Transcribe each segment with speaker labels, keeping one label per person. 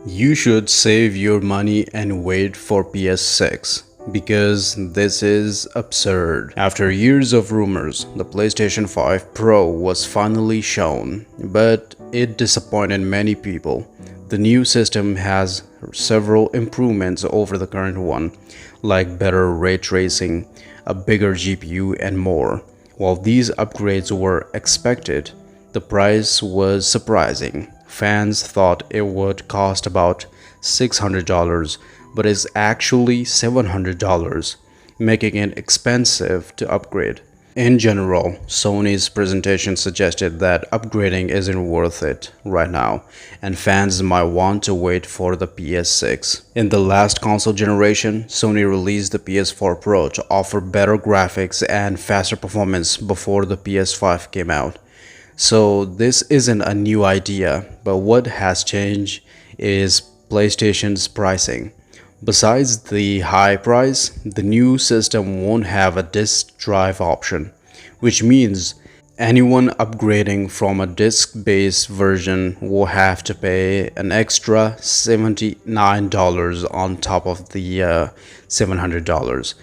Speaker 1: You should save your money and wait for PS6 because this is absurd. After years of rumors, the PlayStation 5 Pro was finally shown, but it disappointed many people. The new system has several improvements over the current one, like better ray tracing, a bigger GPU, and more. While these upgrades were expected, the price was surprising. Fans thought it would cost about $600, but is actually $700, making it expensive to upgrade. In general, Sony's presentation suggested that upgrading isn't worth it right now, and fans might want to wait for the PS6. In the last console generation, Sony released the PS4 Pro to offer better graphics and faster performance before the PS5 came out. So this isn't a new idea, but what has changed is PlayStation's pricing. Besides the high price, the new system won't have a disk drive option, which means anyone upgrading from a disk-based version will have to pay an extra $79 on top of the $700.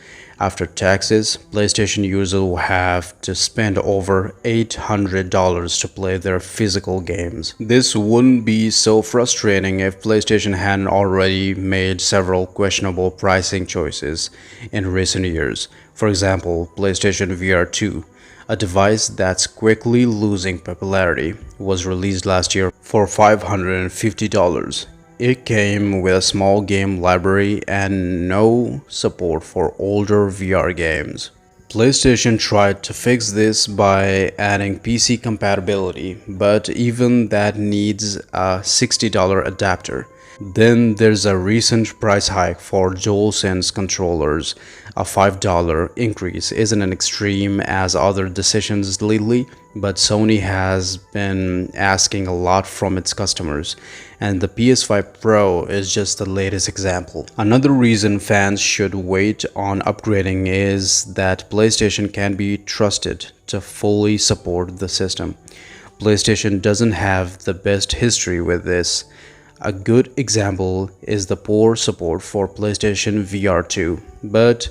Speaker 1: After taxes, PlayStation users will have to spend over $800 to play their physical games. This wouldn't be so frustrating if PlayStation hadn't already made several questionable pricing choices in recent years. For example, PlayStation VR 2, a device that's quickly losing popularity, was released last year for $550. It came with a small game library and no support for older VR games. PlayStation tried to fix this by adding PC compatibility, but even that needs a $60 adapter. Then there's a recent price hike for DualSense controllers. A $5 increase isn't an extreme as other decisions lately, but Sony has been asking a lot from its customers, and the PS5 Pro is just the latest example. Another reason fans should wait on upgrading is that PlayStation can be trusted to fully support the system. PlayStation doesn't have the best history with this. A good example is the poor support for PlayStation VR 2, but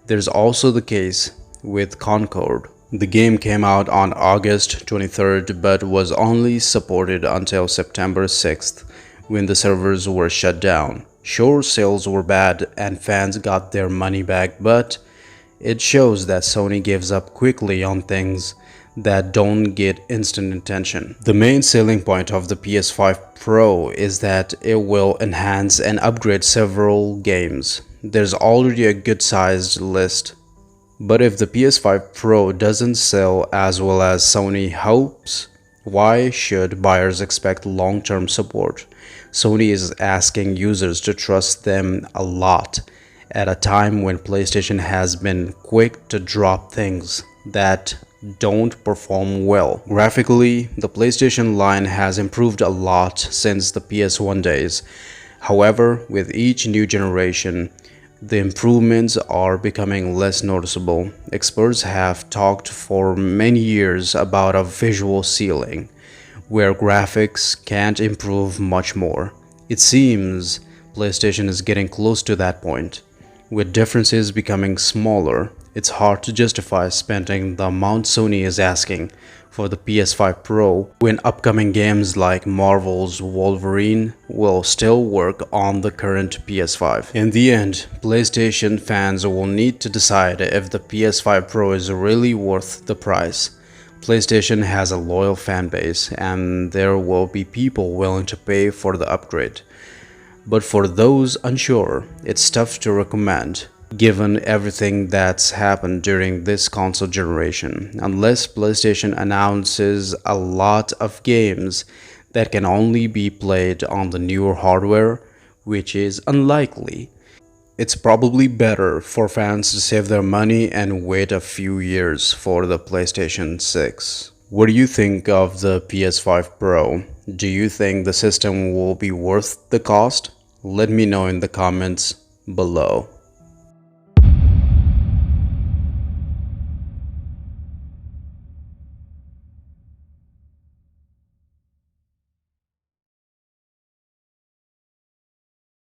Speaker 1: there's also the case with Concord. The game came out on August 23rd but was only supported until September 6th when the servers were shut down. Sure, sales were bad and fans got their money back, but it shows that Sony gives up quickly on things that don't get instant attention. The main selling point of the PS5 Pro is that it will enhance and upgrade several games. There's already a good-sized list. But if the PS5 Pro doesn't sell as well as Sony hopes, why should buyers expect long-term support? Sony is asking users to trust them a lot at a time when PlayStation has been quick to drop things that don't perform well. Graphically, the PlayStation line has improved a lot since the PS1 days. However, with each new generation, the improvements are becoming less noticeable. Experts have talked for many years about a visual ceiling, where graphics can't improve much more. It seems PlayStation is getting close to that point. With differences becoming smaller, it's hard to justify spending the amount Sony is asking for the PS5 Pro when upcoming games like Marvel's Wolverine will still work on the current PS5. In the end, PlayStation fans will need to decide if the PS5 Pro is really worth the price. PlayStation has a loyal fan base and there will be people willing to pay for the upgrade. But for those unsure, it's tough to recommend, given everything that's happened during this console generation, unless PlayStation announces a lot of games that can only be played on the newer hardware, which is unlikely. It's probably better for fans to save their money and wait a few years for the PlayStation 6. What do you think of the PS5 Pro? Do you think the system will be worth the cost? Let me know in the comments below.